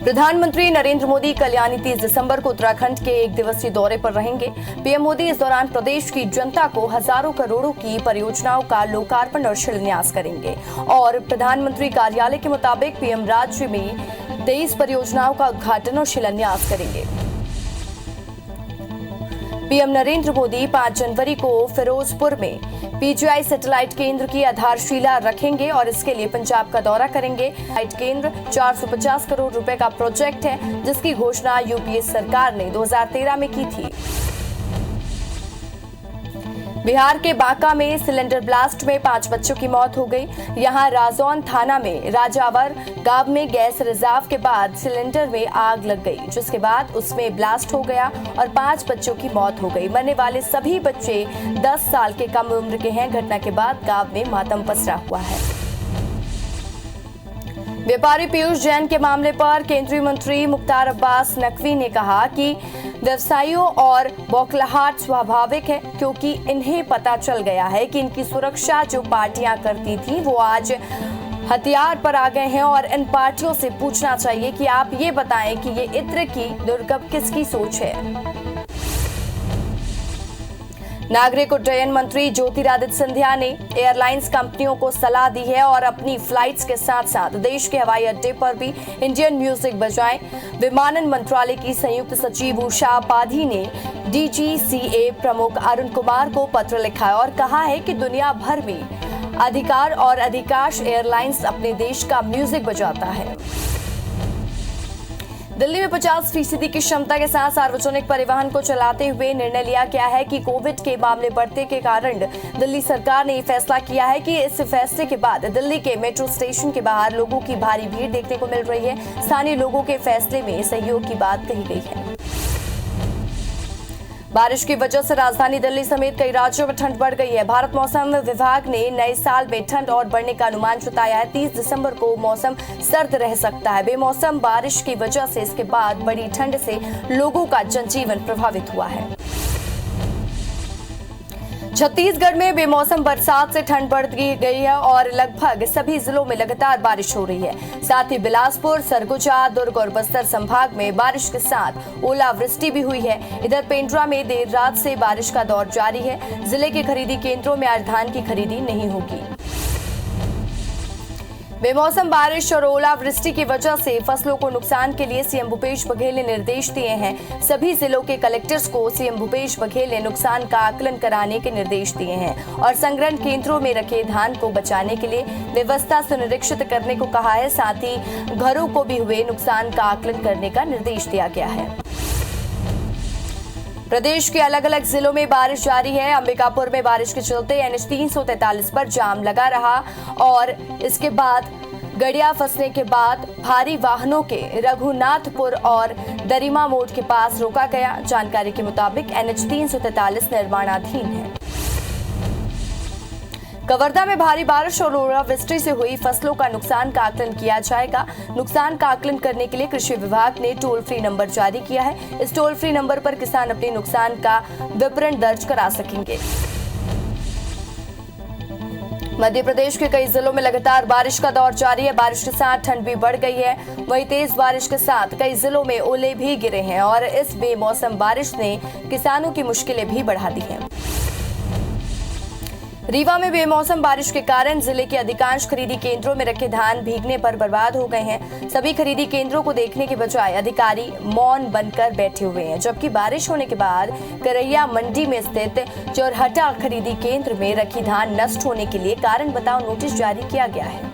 प्रधानमंत्री नरेंद्र मोदी कल यानी 30 दिसंबर को उत्तराखंड के एक दिवसीय दौरे पर रहेंगे। पीएम मोदी इस दौरान प्रदेश की जनता को हजारों करोड़ों की परियोजनाओं का लोकार्पण और शिलान्यास करेंगे और प्रधानमंत्री कार्यालय के मुताबिक पीएम राज्य में 23 परियोजनाओं का उद्घाटन और शिलान्यास करेंगे। पीएम नरेंद्र मोदी 5 जनवरी को फिरोजपुर में पीजीआई सैटेलाइट केंद्र की आधारशिला रखेंगे और इसके लिए पंजाब का दौरा करेंगे। सैटेलाइट केंद्र 450 करोड़ रुपए का प्रोजेक्ट है, जिसकी घोषणा यूपीए सरकार ने 2013 में की थी। बिहार के बांका में सिलेंडर ब्लास्ट में 5 बच्चों की मौत हो गई। यहां राजौन थाना में राजावर गांव में गैस रिजर्व के बाद सिलेंडर में आग लग गई, जिसके बाद उसमें ब्लास्ट हो गया और 5 बच्चों की मौत हो गई। मरने वाले सभी बच्चे 10 साल के कम उम्र के हैं। घटना के बाद गांव में मातम पसरा हुआ है। व्यापारी पीयूष जैन के मामले पर केंद्रीय मंत्री मुख्तार अब्बास नकवी ने कहा कि व्यवसायियों और बौखलाहट स्वाभाविक है, क्योंकि इन्हें पता चल गया है कि इनकी सुरक्षा जो पार्टियां करती थी वो आज हथियार पर आ गए हैं और इन पार्टियों से पूछना चाहिए कि आप ये बताएं कि ये इत्र की दुर्गम किसकी सोच है। नागरिक उड्डयन मंत्री ज्योतिरादित्य सिंधिया ने एयरलाइंस कंपनियों को सलाह दी है और अपनी फ्लाइट्स के साथ साथ देश के हवाई अड्डे पर भी इंडियन म्यूजिक बजाएं। विमानन मंत्रालय की संयुक्त सचिव उषा पाधी ने डीजीसीए प्रमुख अरुण कुमार को पत्र लिखा है और कहा है कि दुनिया भर में अधिकांश एयरलाइंस अपने देश का म्यूजिक बजाता है। दिल्ली में 50% की क्षमता के साथ सार्वजनिक परिवहन को चलाते हुए निर्णय लिया गया है कि कोविड के मामले बढ़ने के कारण दिल्ली सरकार ने फैसला किया है कि इस फैसले के बाद दिल्ली के मेट्रो स्टेशन के बाहर लोगों की भारी भीड़ देखने को मिल रही है। स्थानीय लोगों के फैसले में सहयोग की बात कही गई है। बारिश की वजह से राजधानी दिल्ली समेत कई राज्यों में ठंड बढ़ गई है। भारत मौसम विभाग ने नए साल में ठंड और बढ़ने का अनुमान जताया है। 30 दिसंबर को मौसम सर्द रह सकता है। बेमौसम बारिश की वजह से इसके बाद बड़ी ठंड से लोगों का जनजीवन प्रभावित हुआ है। छत्तीसगढ़ में बेमौसम बरसात से ठंड बढ़ गई है और लगभग सभी जिलों में लगातार बारिश हो रही है। साथ ही बिलासपुर, सरगुजा, दुर्ग और बस्तर संभाग में बारिश के साथ ओलावृष्टि भी हुई है। इधर पेंड्रा में देर रात से बारिश का दौर जारी है। जिले के खरीदी केंद्रों में आज धान की खरीदी नहीं होगी। बेमौसम बारिश और ओलावृष्टि की वजह से फसलों को नुकसान के लिए सीएम भूपेश बघेल ने निर्देश दिए हैं। सभी जिलों के कलेक्टर्स को सीएम भूपेश बघेल ने नुकसान का आकलन कराने के निर्देश दिए हैं और संग्रहण केंद्रों में रखे धान को बचाने के लिए व्यवस्था सुनिश्चित करने को कहा है। साथ ही घरों को भी हुए नुकसान का आकलन करने का निर्देश दिया गया है। प्रदेश के अलग अलग जिलों में बारिश जारी है। अंबिकापुर में बारिश के चलते एनएच 343 पर जाम लगा रहा और इसके बाद गड़िया फंसने के बाद भारी वाहनों के रघुनाथपुर और दरिमा मोड़ के पास रोका गया। जानकारी के मुताबिक एनएच 343 निर्माणाधीन है। कवर्धा में भारी बारिश और ओलावृष्टि से हुई फसलों का नुकसान का आकलन किया जाएगा। नुकसान का आकलन करने के लिए कृषि विभाग ने टोल फ्री नंबर जारी किया है। इस टोल फ्री नंबर पर किसान अपने नुकसान का विवरण दर्ज करा सकेंगे। मध्य प्रदेश के कई जिलों में लगातार बारिश का दौर जारी है। बारिश के साथ ठंड भी बढ़ गई है। वहीं तेज बारिश के साथ कई जिलों में ओले भी गिरे हैं और इस बेमौसम बारिश ने किसानों की मुश्किलें भी बढ़ा दी हैं। रीवा में बेमौसम बारिश के कारण जिले के अधिकांश खरीदी केंद्रों में रखे धान भीगने पर बर्बाद हो गए हैं। सभी खरीदी केंद्रों को देखने के बजाय अधिकारी मौन बनकर बैठे हुए हैं, जबकि बारिश होने के बाद करैया मंडी में स्थित चोरहटा खरीदी केंद्र में रखी धान नष्ट होने के लिए कारण बताओ नोटिस जारी किया गया है।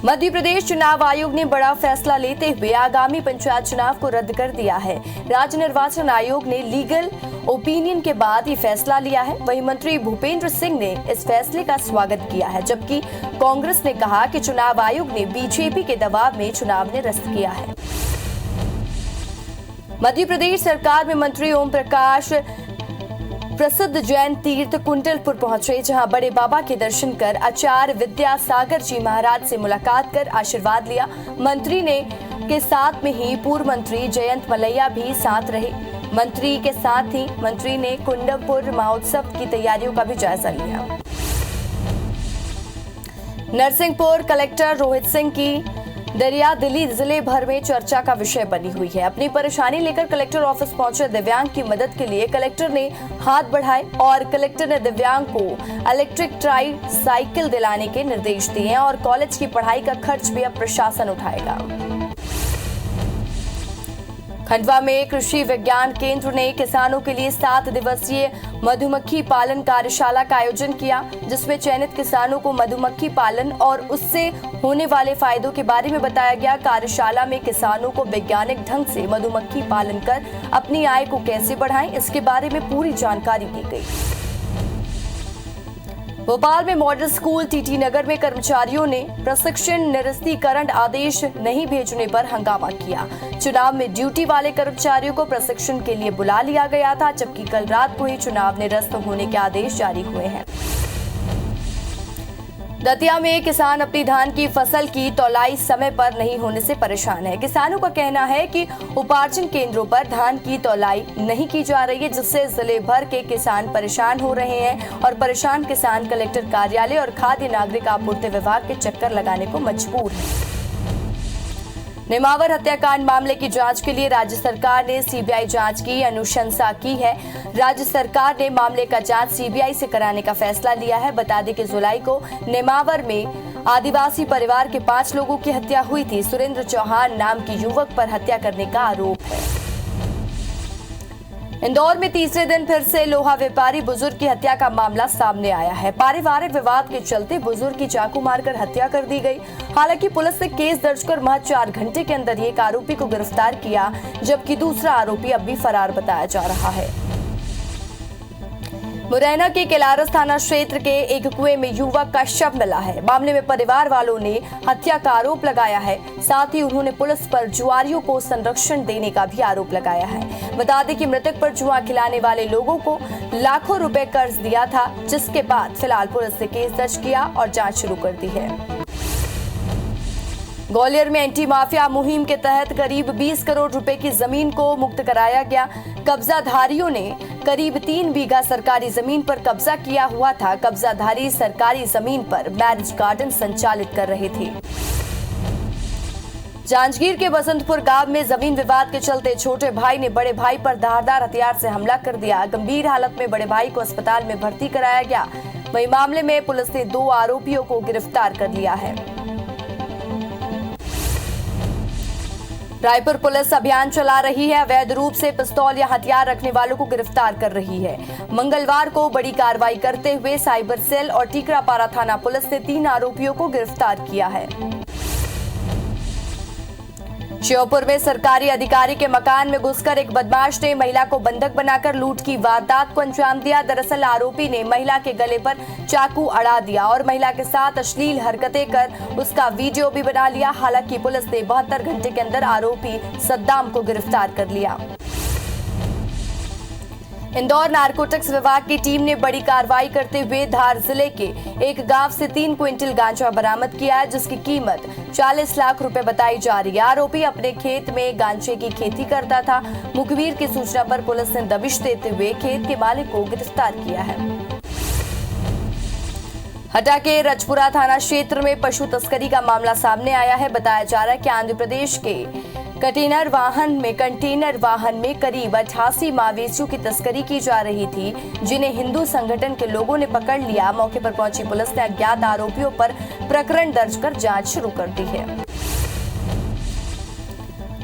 मध्य प्रदेश चुनाव आयोग ने बड़ा फैसला लेते हुए आगामी पंचायत चुनाव को रद्द कर दिया है। राज्य निर्वाचन आयोग ने लीगल ओपिनियन के बाद ये फैसला लिया है। वहीं मंत्री भूपेंद्र सिंह ने इस फैसले का स्वागत किया है, जबकि कांग्रेस ने कहा कि चुनाव आयोग ने बीजेपी के दबाव में चुनाव निरस्त किया है। मध्य प्रदेश सरकार में मंत्री ओम प्रकाश प्रसिद्ध जैन तीर्थ कुंडलपुर पहुंचे, जहां बड़े बाबा के दर्शन कर आचार्य विद्यासागर जी महाराज से मुलाकात कर आशीर्वाद लिया। मंत्री ने के साथ में ही पूर्व मंत्री जयंत मलैया भी साथ रहे। मंत्री के साथ ही मंत्री ने कुंडलपुर महोत्सव की तैयारियों का भी जायजा लिया। नरसिंहपुर कलेक्टर रोहित सिंह की दरिया दिल्ली जिले भर में चर्चा का विषय बनी हुई है। अपनी परेशानी लेकर कलेक्टर ऑफिस पहुंचे दिव्यांग की मदद के लिए कलेक्टर ने हाथ बढ़ाए और कलेक्टर ने दिव्यांग को इलेक्ट्रिक ट्राई साइकिल दिलाने के निर्देश दिए हैं और कॉलेज की पढ़ाई का खर्च भी अब प्रशासन उठाएगा। खंडवा में कृषि विज्ञान केंद्र ने किसानों के लिए 7 दिवसीय मधुमक्खी पालन कार्यशाला का आयोजन किया, जिसमें चयनित किसानों को मधुमक्खी पालन और उससे होने वाले फायदों के बारे में बताया गया। कार्यशाला में किसानों को वैज्ञानिक ढंग से मधुमक्खी पालन कर अपनी आय को कैसे बढ़ाएं, इसके बारे में पूरी जानकारी दी गई। भोपाल में मॉडल स्कूल टीटी नगर में कर्मचारियों ने प्रशिक्षण निरस्तीकरण आदेश नहीं भेजने पर हंगामा किया। चुनाव में ड्यूटी वाले कर्मचारियों को प्रशिक्षण के लिए बुला लिया गया था, जबकि कल रात को ही चुनाव निरस्त होने के आदेश जारी हुए हैं। दतिया में किसान अपनी धान की फसल की तौलाई समय पर नहीं होने से परेशान है। किसानों का कहना है कि उपार्जन केंद्रों पर धान की तौलाई नहीं की जा रही है, जिससे जिले भर के किसान परेशान हो रहे हैं और परेशान किसान कलेक्टर कार्यालय और खाद्य नागरिक आपूर्ति विभाग के चक्कर लगाने को मजबूर है। नेमावर हत्याकांड मामले की जांच के लिए राज्य सरकार ने सीबीआई जांच की अनुशंसा की है। राज्य सरकार ने मामले का जांच सीबीआई से कराने का फैसला लिया है। बता दें कि जुलाई को नेमावर में आदिवासी परिवार के 5 लोगों की हत्या हुई थी। सुरेंद्र चौहान नाम की युवक पर हत्या करने का आरोप है। इंदौर में तीसरे दिन फिर से लोहा व्यापारी बुजुर्ग की हत्या का मामला सामने आया है। पारिवारिक विवाद के चलते बुजुर्ग की चाकू मारकर हत्या कर दी गई। हालांकि पुलिस ने केस दर्ज कर महज 4 घंटे के अंदर एक आरोपी को गिरफ्तार किया, जबकि दूसरा आरोपी अब भी फरार बताया जा रहा है। मुरैना के केलारस थाना क्षेत्र के एक कुएं में युवक का शव मिला है। मामले में परिवार वालों ने हत्या का आरोप लगाया है। साथ ही उन्होंने पुलिस पर जुआरियों को संरक्षण देने का भी आरोप लगाया है। बता दें कि मृतक पर जुआ खिलाने वाले लोगों को लाखों रुपए कर्ज दिया था, जिसके बाद फिलहाल पुलिस ने केस दर्ज किया और जांच शुरू कर दी है। ग्वालियर में एंटी माफिया मुहिम के तहत करीब 20 करोड़ रुपए की जमीन को मुक्त कराया गया। कब्जाधारियों ने करीब 3 बीघा सरकारी जमीन पर कब्जा किया हुआ था। कब्जाधारी सरकारी जमीन पर मैरिज गार्डन संचालित कर रहे थे। जांजगीर के बसंतपुर गांव में जमीन विवाद के चलते छोटे भाई ने बड़े भाई पर धारदार हथियार से हमला कर दिया। गंभीर हालत में बड़े भाई को अस्पताल में भर्ती कराया गया। वहीं मामले में पुलिस ने 2 आरोपियों को गिरफ्तार कर लिया है। रायपुर पुलिस अभियान चला रही है। अवैध रूप से पिस्तौल या हथियार रखने वालों को गिरफ्तार कर रही है। मंगलवार को बड़ी कार्रवाई करते हुए साइबर सेल और टीकरापारा थाना पुलिस ने 3 आरोपियों को गिरफ्तार किया है। श्योपुर में सरकारी अधिकारी के मकान में घुसकर एक बदमाश ने महिला को बंधक बनाकर लूट की वारदात को अंजाम दिया। दरअसल आरोपी ने महिला के गले पर चाकू अड़ा दिया और महिला के साथ अश्लील हरकतें कर उसका वीडियो भी बना लिया। हालांकि पुलिस ने 72 घंटे के अंदर आरोपी सद्दाम को गिरफ्तार कर लिया। इंदौर नारकोटिक्स विभाग की टीम ने बड़ी कार्रवाई करते हुए धार जिले के एक गांव से 3 क्विंटल गांजा बरामद किया है, जिसकी कीमत 40 लाख रुपए बताई जा रही है। आरोपी अपने खेत में गांजे की खेती करता था। मुखबिर की सूचना पर पुलिस ने दबिश देते हुए खेत के मालिक को गिरफ्तार किया है। हटा के रजपुरा थाना क्षेत्र में पशु तस्करी का मामला सामने आया है। बताया जा रहा है कि आंध्र प्रदेश के कंटेनर वाहन में करीब 88 मवेशियों की तस्करी की जा रही थी, जिन्हें हिंदू संगठन के लोगों ने पकड़ लिया। मौके पर पहुंची पुलिस ने अज्ञात आरोपियों पर प्रकरण दर्ज कर जांच शुरू कर दी है।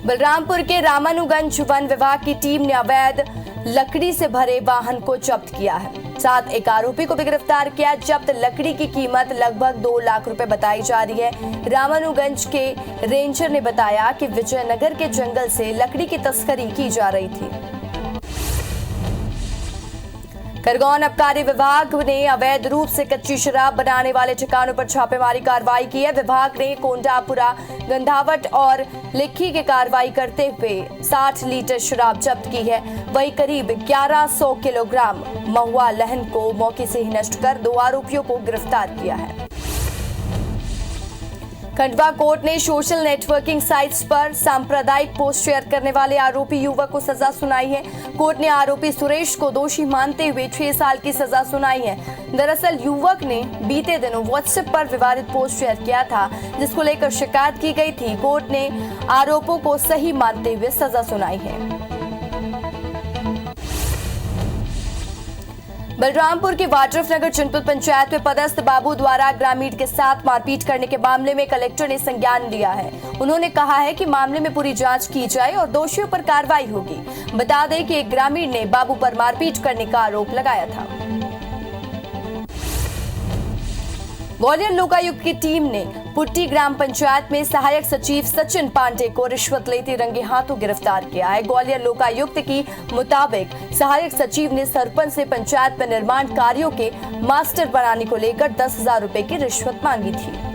बलरामपुर के रामानुगंज वन विभाग की टीम ने अवैध लकड़ी से भरे वाहन को जब्त किया है। साथ एक आरोपी को भी गिरफ्तार किया। जब्त लकड़ी की कीमत लगभग 2 लाख रुपए बताई जा रही है। रामानुगंज के रेंजर ने बताया कि विजयनगर के जंगल से लकड़ी की तस्करी की जा रही थी। खरगोन आबकारी विभाग ने अवैध रूप से कच्ची शराब बनाने वाले ठिकानों पर छापेमारी कार्रवाई की है। विभाग ने कोंडापुरा, गंधावट और लिखी की कार्रवाई करते हुए 60 लीटर शराब जब्त की है। वहीं करीब 1100 किलोग्राम महुआ लहन को मौके से ही नष्ट कर 2 आरोपियों को गिरफ्तार किया है। खंडवा कोर्ट ने सोशल नेटवर्किंग साइट्स पर सांप्रदायिक पोस्ट शेयर करने वाले आरोपी युवक को सजा सुनाई है। कोर्ट ने आरोपी सुरेश को दोषी मानते हुए 6 साल की सजा सुनाई है। दरअसल युवक ने बीते दिनों व्हाट्सएप पर विवादित पोस्ट शेयर किया था, जिसको लेकर शिकायत की गई थी। कोर्ट ने आरोपों को सही मानते हुए सजा सुनाई है। बलरामपुर की वाड्रफनगर जनपद पंचायत में पदस्थ बाबू द्वारा ग्रामीण के साथ मारपीट करने के मामले में कलेक्टर ने संज्ञान लिया है। उन्होंने कहा है कि मामले में पूरी जांच की जाए और दोषियों पर कार्रवाई होगी। बता दें कि एक ग्रामीण ने बाबू पर मारपीट करने का आरोप लगाया था। ग्वालियर लोकायुक्त की टीम ने पुट्टी ग्राम पंचायत में सहायक सचिव सचिन पांडे को रिश्वत लेते रंगे हाथों गिरफ्तार किया है। ग्वालियर लोकायुक्त की मुताबिक सहायक सचिव ने सरपंच से पंचायत में निर्माण कार्यों के मास्टर बनाने को लेकर 10,000 रुपए की रिश्वत मांगी थी।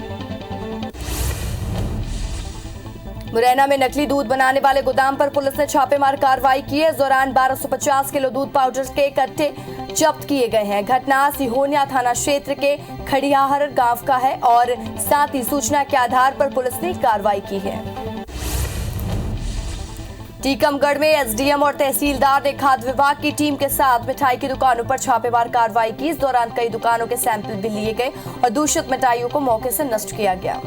मुरैना में नकली दूध बनाने वाले गोदाम पर पुलिस ने छापेमार कार्रवाई की है। इस दौरान 1250 किलो दूध पाउडर के कट्टे जब्त किए गए हैं। घटना सिहोनिया थाना क्षेत्र के खड़ियाहर गांव का है और साथ ही सूचना के आधार पर पुलिस ने कार्रवाई की है। टीकमगढ़ में एसडीएम और तहसीलदार ने खाद्य विभाग की टीम के साथ मिठाई की दुकानों पर छापेमार कार्रवाई की। इस दौरान कई दुकानों के सैंपल भी लिए गए और दूषित मिठाइयों को मौके से नष्ट किया गया।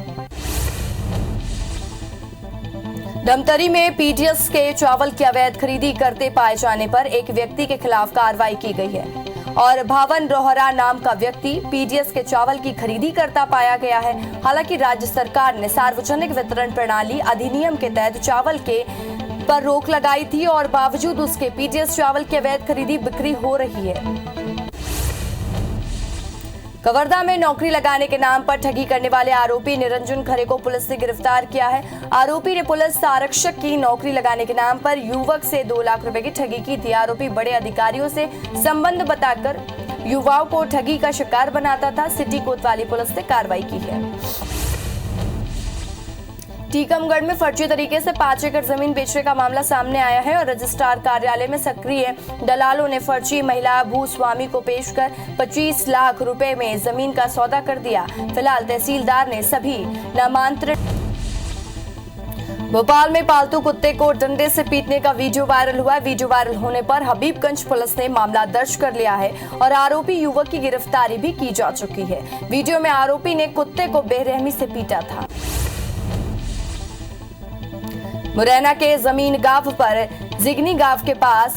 धमतरी में पीडीएस के चावल की अवैध खरीदी करते पाए जाने पर एक व्यक्ति के खिलाफ कार्रवाई की गई है और भावन रोहरा नाम का व्यक्ति पीडीएस के चावल की खरीदी करता पाया गया है। हालांकि राज्य सरकार ने सार्वजनिक वितरण प्रणाली अधिनियम के तहत चावल के पर रोक लगाई थी और बावजूद उसके पीडीएस चावल की अवैध खरीदी बिक्री हो रही है। कवर्धा में नौकरी लगाने के नाम पर ठगी करने वाले आरोपी निरंजन खरे को पुलिस ने गिरफ्तार किया है। आरोपी ने पुलिस आरक्षक की नौकरी लगाने के नाम पर युवक से 2 लाख रुपए की ठगी की थी। आरोपी बड़े अधिकारियों से संबंध बताकर युवाओं को ठगी का शिकार बनाता था। सिटी कोतवाली पुलिस ने कार्रवाई की है। टीकमगढ़ में फर्जी तरीके से 5 एकड़ जमीन बेचने का मामला सामने आया है और रजिस्ट्रार कार्यालय में सक्रिय दलालों ने फर्जी महिला भूस्वामी को पेश कर 25 लाख रुपए में जमीन का सौदा कर दिया। फिलहाल तहसीलदार ने सभी नामांतरित। भोपाल में पालतू कुत्ते को डंडे से पीटने का वीडियो वायरल हुआ है। वीडियो वायरल होने पर हबीबगंज पुलिस ने मामला दर्ज कर लिया है और आरोपी युवक की गिरफ्तारी भी की जा चुकी है। वीडियो में आरोपी ने कुत्ते को बेरहमी से पीटा था। मुरैना के जमीन गांव पर जिगनी गांव के पास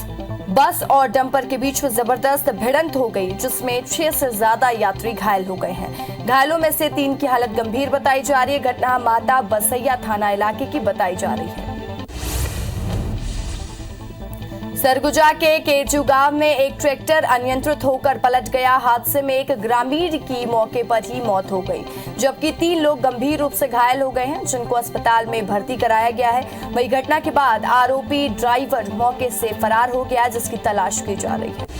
बस और डंपर के बीच में जबरदस्त भिड़ंत हो गई, जिसमें 6 से ज्यादा यात्री घायल हो गए हैं। घायलों में से 3 की हालत गंभीर बताई जा रही है। घटना माता बसैया थाना इलाके की बताई जा रही है। सरगुजा के केरजू गांव में एक ट्रैक्टर अनियंत्रित होकर पलट गया। हादसे में एक ग्रामीण की मौके पर ही मौत हो गई, जबकि 3 लोग गंभीर रूप से घायल हो गए हैं, जिनको अस्पताल में भर्ती कराया गया है। वहीं घटना के बाद आरोपी ड्राइवर मौके से फरार हो गया, जिसकी तलाश की जा रही है।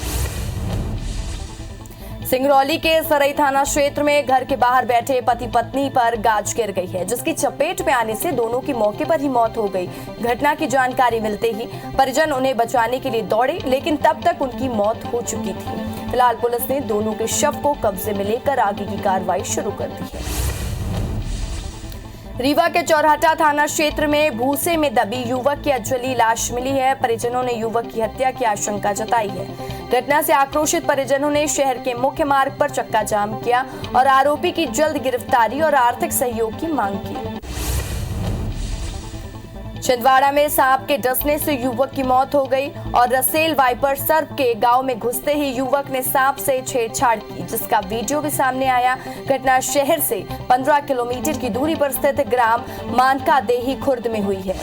सिंगरौली के सरई थाना क्षेत्र में घर के बाहर बैठे पति पत्नी पर गाज गिर गई है, जिसकी चपेट में आने से दोनों की मौके पर ही मौत हो गई। घटना की जानकारी मिलते ही परिजन उन्हें बचाने के लिए दौड़े, लेकिन तब तक उनकी मौत हो चुकी थी। फिलहाल पुलिस ने दोनों के शव को कब्जे में लेकर आगे की कार्रवाई शुरू कर दी है। रीवा के चौराहा थाना क्षेत्र में भूसे में दबी युवक की अजली लाश मिली है। परिजनों ने युवक की हत्या की आशंका जताई है। घटना से आक्रोशित परिजनों ने शहर के मुख्य मार्ग पर चक्का जाम किया और आरोपी की जल्द गिरफ्तारी और आर्थिक सहयोग की मांग की। छिंदवाड़ा में सांप के डसने से युवक की मौत हो गई और रसेल वाइपर सर्प के गांव में घुसते ही युवक ने सांप से छेड़छाड़ की, जिसका वीडियो भी सामने आया। घटना शहर से 15 किलोमीटर की दूरी पर स्थित ग्राम मानका देही खुर्द में हुई है।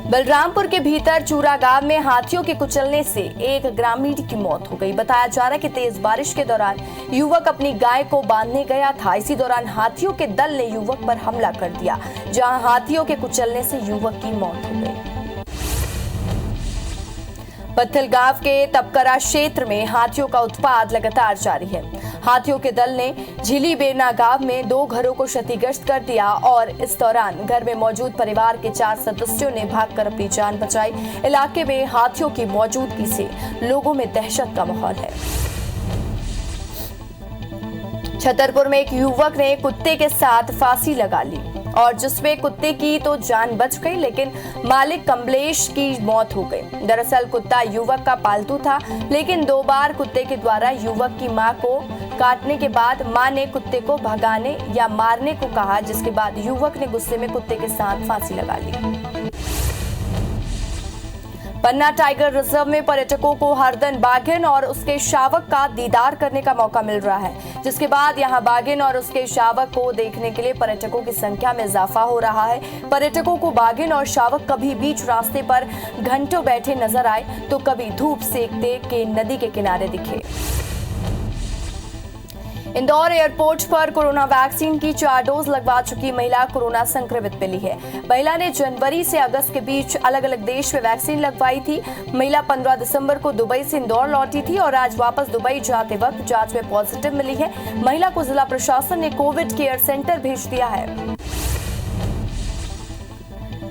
बलरामपुर के भीतर चूरा गांव में हाथियों के कुचलने से एक ग्रामीण की मौत हो गई। बताया जा रहा है कि तेज बारिश के दौरान युवक अपनी गाय को बांधने गया था। इसी दौरान हाथियों के दल ने युवक पर हमला कर दिया, जहां हाथियों के कुचलने से युवक की मौत हो गई। पत्थल गांव के तपकरा क्षेत्र में हाथियों का उत्पात लगातार जारी है। हाथियों के दल ने झिली बेरना गांव में 2 घरों को क्षतिग्रस्त कर दिया और इस दौरान घर में मौजूद परिवार के 4 सदस्यों ने भागकर अपनी जान बचाई। इलाके में हाथियों की मौजूदगी से लोगों में दहशत का माहौल है। छतरपुर में एक युवक ने कुत्ते के साथ फांसी लगा ली और जिसमें कुत्ते की तो जान बच गई, लेकिन मालिक कमलेश की मौत हो गई। दरअसल कुत्ता युवक का पालतू था, लेकिन 2 बार कुत्ते के द्वारा युवक की मां को काटने के बाद मां ने कुत्ते को भगाने या मारने को कहा, जिसके बाद युवक ने गुस्से में कुत्ते के साथ फांसी लगा ली। पन्ना टाइगर रिजर्व में पर्यटकों को हरदन बाघिन और उसके शावक का दीदार करने का मौका मिल रहा है, जिसके बाद यहां बाघिन और उसके शावक को देखने के लिए पर्यटकों की संख्या में इजाफा हो रहा है। पर्यटकों को बाघिन और शावक कभी बीच रास्ते पर घंटों बैठे नजर आए तो कभी धूप सेकते के नदी के किनारे दिखे। इंदौर एयरपोर्ट पर कोरोना वैक्सीन की 4 डोज लगवा चुकी महिला कोरोना संक्रमित मिली है। महिला ने जनवरी से अगस्त के बीच अलग अलग देश में वैक्सीन लगवाई थी। महिला 15 दिसंबर को दुबई से इंदौर लौटी थी और आज वापस दुबई जाते वक्त जांच में पॉजिटिव मिली है। महिला को जिला प्रशासन ने कोविड केयर सेंटर भेज दिया है।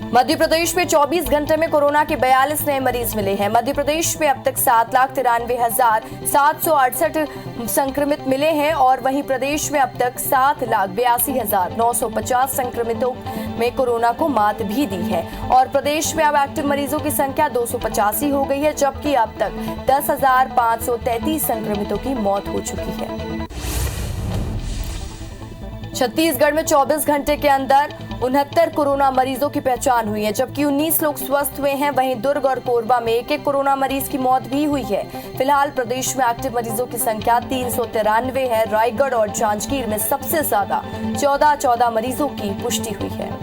मध्य प्रदेश में 24 घंटे में कोरोना के 42 नए मरीज मिले हैं। मध्य प्रदेश में अब तक 7,93,768 संक्रमित मिले हैं और वहीं प्रदेश में अब तक 7,82,950 संक्रमितों में कोरोना को मात भी दी है और प्रदेश में अब एक्टिव मरीजों की संख्या 285 हो गई है, जबकि अब तक 10,533 संक्रमितों की मौत हो चुकी है। छत्तीसगढ़ में 24 घंटे के अंदर 69 कोरोना मरीजों की पहचान हुई है, जबकि 19 लोग स्वस्थ हुए हैं। वहीं दुर्ग और कोरबा में एक कोरोना मरीज की मौत भी हुई है। फिलहाल प्रदेश में एक्टिव मरीजों की संख्या 393 है। रायगढ़ और जांजगीर में सबसे ज्यादा 14 मरीजों की पुष्टि हुई है।